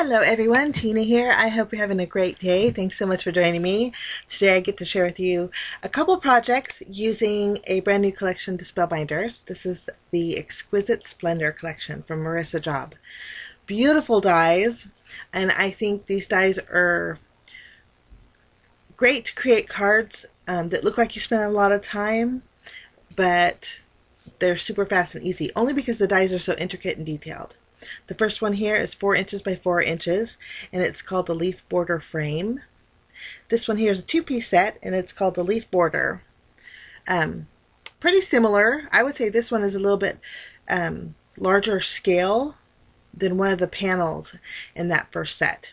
Hello everyone, Tina here. I hope you're having a great day. Thanks so much for joining me. Today I get to share with you a couple projects using a brand new collection to Spellbinders. This is the Exquisite Splendor collection from Marisa Job. Beautiful dies, and I think these dies are great to create cards that look like you spent a lot of time, but they're super fast and easy, only because the dies are so intricate and detailed. The first one here is 4 inches by 4 inches, and it's called the leaf border frame. This one here is a 2-piece set, and it's called the leaf border. Pretty similar. I would say this one is a little bit larger scale than one of the panels in that first set.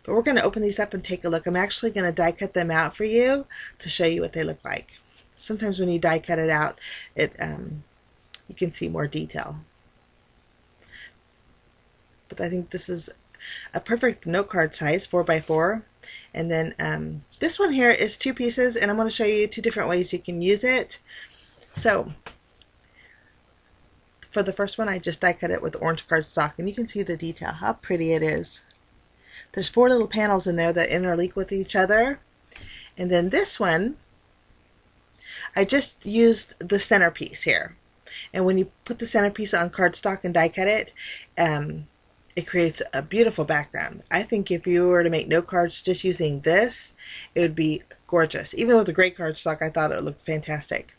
But we're going to open these up and take a look. I'm actually going to die cut them out for you to show you what they look like. Sometimes when you die cut it out, you can see more detail. But I think this is a perfect note card size, 4 by 4. And then this one here is 2 pieces, and I'm going to show you 2 different ways you can use it. So for the first one, I just die cut it with orange cardstock, and you can see the detail, how pretty it is. There's 4 little panels in there that interlink with each other. And then this one, I just used the centerpiece here. And when you put the centerpiece on cardstock and die cut it, it creates a beautiful background. I think if you were to make note cards just using this, it would be gorgeous. Even with the gray cardstock, I thought it looked fantastic.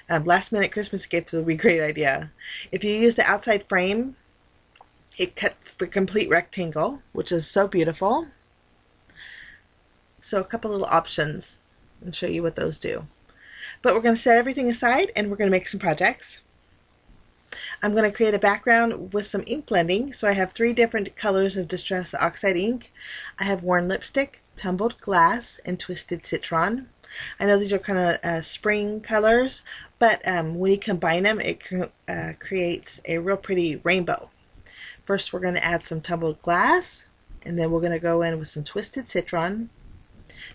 Last minute Christmas gifts would be a great idea. If you use the outside frame, it cuts the complete rectangle, which is so beautiful. So a couple little options, and show you what those do. But we're going to set everything aside, and we're going to make some projects. I'm going to create a background with some ink blending. So I have 3 different colors of Distress Oxide ink. I have Worn Lipstick, Tumbled Glass, and Twisted Citron. I know these are kind of spring colors, but when you combine them, it creates a real pretty rainbow. First, we're going to add some Tumbled Glass, and then we're going to go in with some Twisted Citron.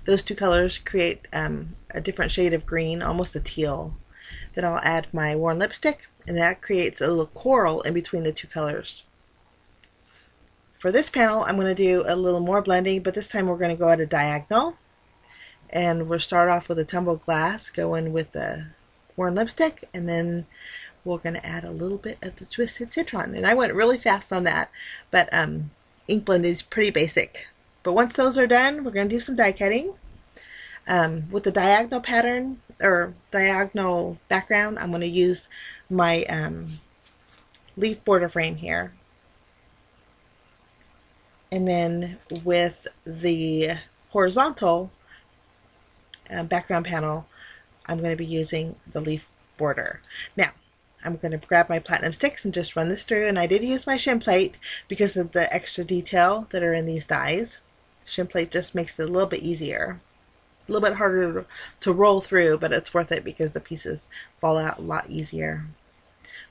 Those 2 colors create a different shade of green, almost a teal. Then I'll add my Worn Lipstick, and that creates a little coral in between the 2 colors. For this panel, I'm going to do a little more blending, but this time we're going to go at a diagonal. And we'll start off with a Tumbled Glass, go in with the Worn Lipstick, and then we're going to add a little bit of the Twisted Citron. And I went really fast on that, but ink blend is pretty basic. But once those are done, we're going to do some die cutting. With the diagonal pattern, or diagonal background, I'm going to use my leaf border frame here. And then with the horizontal background panel, I'm going to be using the leaf border. Now, I'm going to grab my platinum sticks and just run this through, and I did use my shim plate because of the extra detail that are in these dies. Shim plate just makes it a little bit easier. A little bit harder to roll through, but it's worth it because the pieces fall out a lot easier.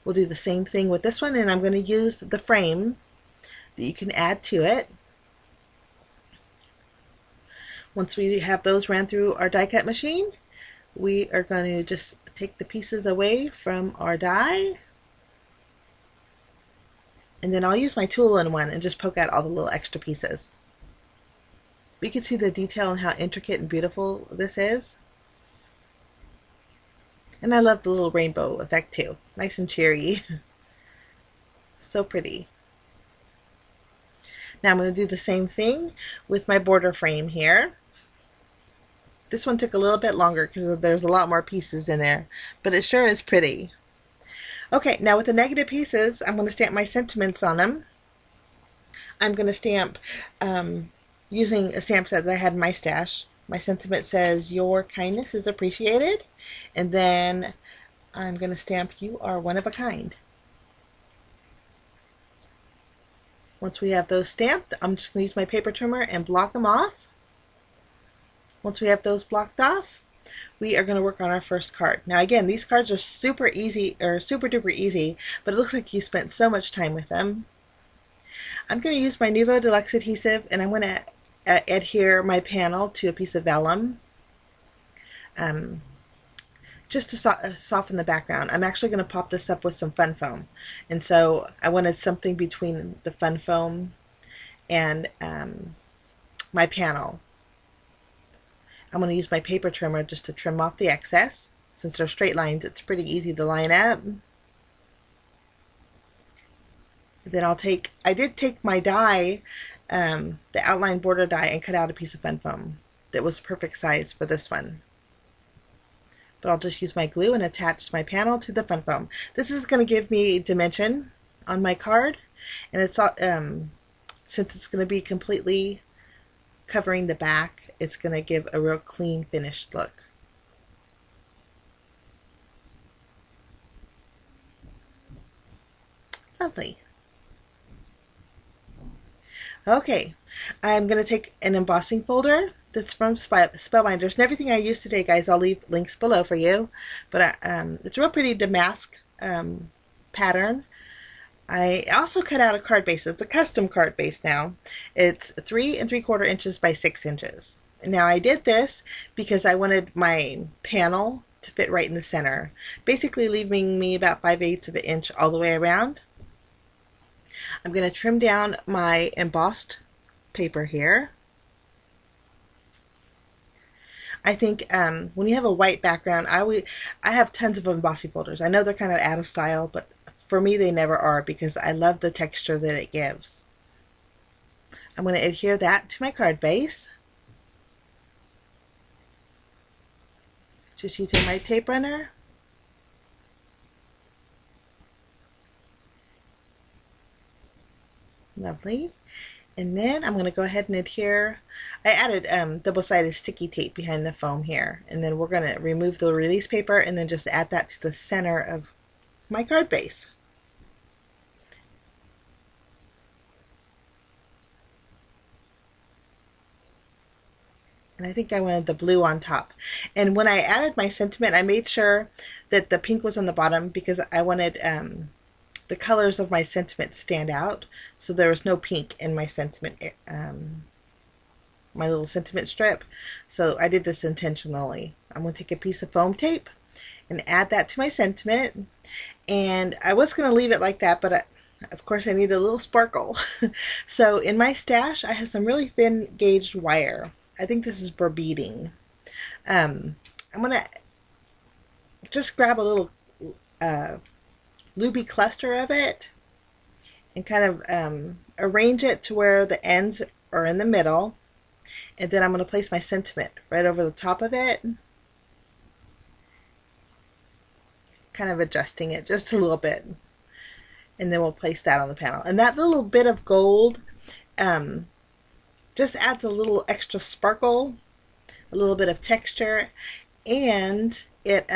We'll do the same thing with this one, and I'm going to use the frame that you can add to it. Once we have those ran through our die cut machine, we are going to just take the pieces away from our die, and then I'll use my tool-in-one and just poke out all the little extra pieces. We can see the detail and how intricate and beautiful this is. And I love the little rainbow effect too. Nice and cheery. So pretty. Now I'm going to do the same thing with my border frame here. This one took a little bit longer because there's a lot more pieces in there, but it sure is pretty. Okay, now with the negative pieces, I'm going to stamp my sentiments on them. I'm going to stamp using a stamp set that I had in my stash. My sentiment says, "Your kindness is appreciated." And then I'm going to stamp, "You are one of a kind." Once we have those stamped, I'm just going to use my paper trimmer and block them off. Once we have those blocked off, we are going to work on our first card. Now again, these cards are super easy, or super duper easy, but it looks like you spent so much time with them. I'm going to use my Nuvo Deluxe adhesive, and I'm going to adhere my panel to a piece of vellum. just to soften the background. I'm actually going to pop this up with some fun foam. And so I wanted something between the fun foam and my panel. I'm going to use my paper trimmer just to trim off the excess. Since they're straight lines, it's pretty easy to line up. Then I did take my die, the outline border die, and cut out a piece of fun foam that was perfect size for this one. But I'll just use my glue and attach my panel to the fun foam. This is going to give me dimension on my card, and it's since it's going to be completely covering the back, it's going to give a real clean finished look. Lovely. Okay, I'm going to take an embossing folder that's from Spellbinders, and everything I used today, guys, I'll leave links below for you. But it's a real pretty damask pattern. I also cut out a card base. It's a custom card base now. It's 3 3/4 inches by 6 inches. Now I did this because I wanted my panel to fit right in the center, basically leaving me about 5/8 of an inch all the way around. I'm going to trim down my embossed paper here. I think when you have a white background, I have tons of embossing folders. I know they're kind of out of style, but for me they never are because I love the texture that it gives. I'm going to adhere that to my card base. Just using my tape runner. Lovely. And then I'm going to go ahead and adhere. I added double-sided sticky tape behind the foam here. And then we're going to remove the release paper and then just add that to the center of my card base. And I think I wanted the blue on top. And when I added my sentiment, I made sure that the pink was on the bottom because I wanted the colors of my sentiment stand out, so there was no pink in my sentiment, my little sentiment strip. So I did this intentionally. I'm going to take a piece of foam tape and add that to my sentiment, and I was going to leave it like that, but of course I need a little sparkle. So in my stash I have some really thin gauged wire. I think this is for beading. I'm going to just grab a little loopy cluster of it and kind of arrange it to where the ends are in the middle, and then I'm going to place my sentiment right over the top of it, kind of adjusting it just a little bit, and then we'll place that on the panel. And that little bit of gold just adds a little extra sparkle, a little bit of texture, and it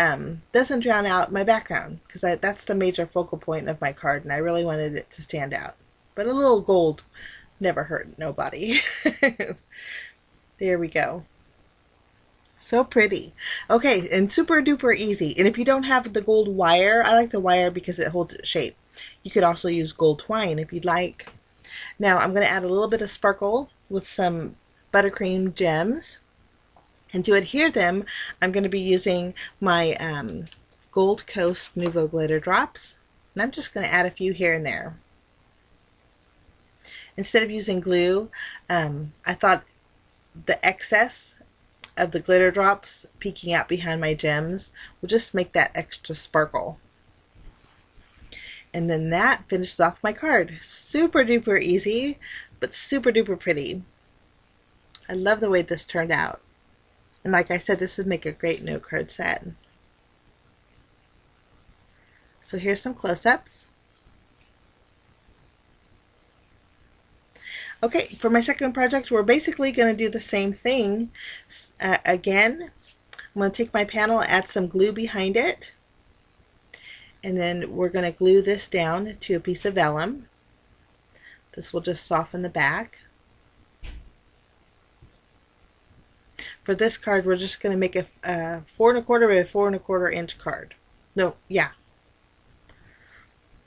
doesn't drown out my background because that's the major focal point of my card, and I really wanted it to stand out. But a little gold never hurt nobody. There we go. So pretty. Okay, and super duper easy. And if you don't have the gold wire, I like the wire because it holds its shape. You could also use gold twine if you'd like. Now I'm going to add a little bit of sparkle with some buttercream gems. And to adhere them, I'm going to be using my Gold Coast Nouveau glitter drops. And I'm just going to add a few here and there. Instead of using glue, I thought the excess of the glitter drops peeking out behind my gems will just make that extra sparkle. And then that finishes off my card. Super duper easy, but super duper pretty. I love the way this turned out. And like I said, this would make a great note card set. So here's some close-ups. Okay, for my second project, we're basically going to do the same thing. Again, I'm going to take my panel, add some glue behind it, and then we're going to glue this down to a piece of vellum. This will just soften the back. For this card, we're just going to make a 4 1/4 by 4 1/4 inch card. No, yeah.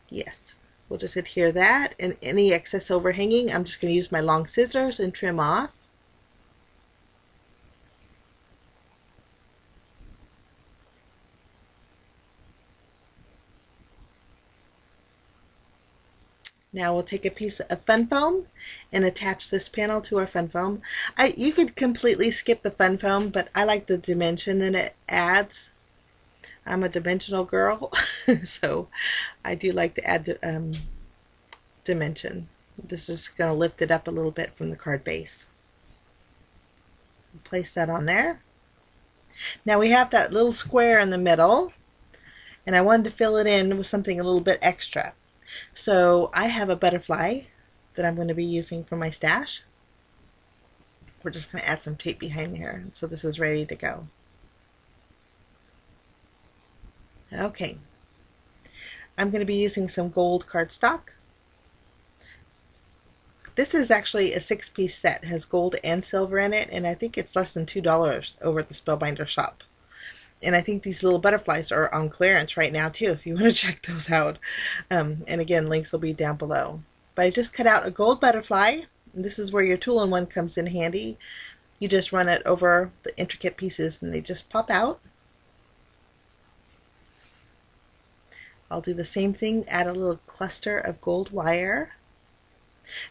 Yes. We'll just adhere that, and any excess overhanging, I'm just going to use my long scissors and trim off. Now we'll take a piece of fun foam and attach this panel to our fun foam. You could completely skip the fun foam, but I like the dimension that it adds. I'm a dimensional girl, so I do like to add dimension. This is going to lift it up a little bit from the card base. Place that on there. Now we have that little square in the middle, and I wanted to fill it in with something a little bit extra. So I have a butterfly that I'm going to be using for my stash. We're just going to add some tape behind here, so this is ready to go. Okay, I'm going to be using some gold cardstock. This is actually a 6-piece set. It has gold and silver in it, and I think it's less than $2 over at the Spellbinder shop. And I think these little butterflies are on clearance right now too, if you want to check those out. And again, links will be down below. But I just cut out a gold butterfly, and this is where your tool-in-one comes in handy. You just run it over the intricate pieces and they just pop out. I'll do the same thing, add a little cluster of gold wire.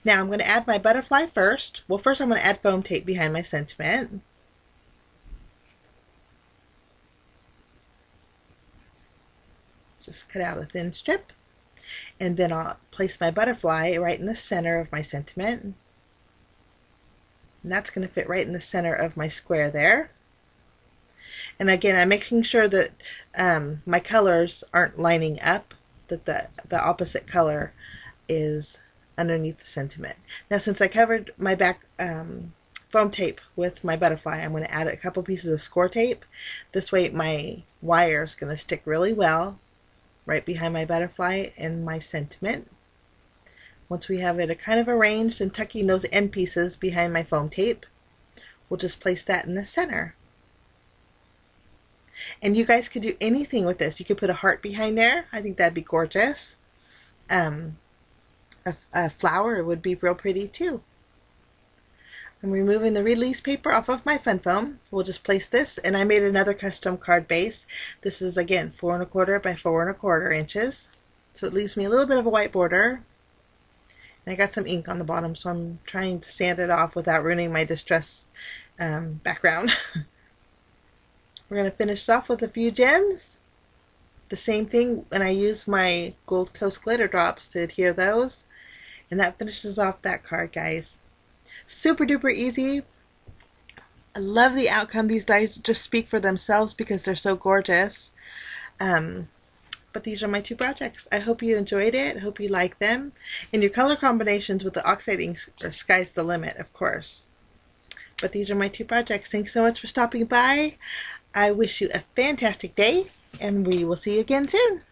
Now I'm going to add my butterfly first. Well, first I'm going to add foam tape behind my sentiment. Just cut out a thin strip. And then I'll place my butterfly right in the center of my sentiment. And that's going to fit right in the center of my square there. And again, I'm making sure that my colors aren't lining up, that the opposite color is underneath the sentiment. Now, since I covered my back foam tape with my butterfly, I'm going to add a couple pieces of score tape. This way my wire is going to stick really well right behind my butterfly and my sentiment. Once we have it kind of arranged and tucking those end pieces behind my foam tape, we'll just place that in the center. And you guys could do anything with this. You could put a heart behind there. I think that'd be gorgeous. A flower would be real pretty too. I'm removing the release paper off of my fun foam. We'll just place this, and I made another custom card base. This is again 4 1/4 by 4 1/4 inches. So it leaves me a little bit of a white border. And I got some ink on the bottom, so I'm trying to sand it off without ruining my distress background. We're going to finish it off with a few gems. The same thing, and I use my Gold Coast glitter drops to adhere those. And that finishes off that card, guys. Super duper easy. I love the outcome. These dies just speak for themselves because they're so gorgeous. But these are my 2 projects. I hope you enjoyed it. I hope you like them. And your color combinations with the oxide inks are sky's the limit, of course. But these are my 2 projects. Thanks so much for stopping by. I wish you a fantastic day, and we will see you again soon.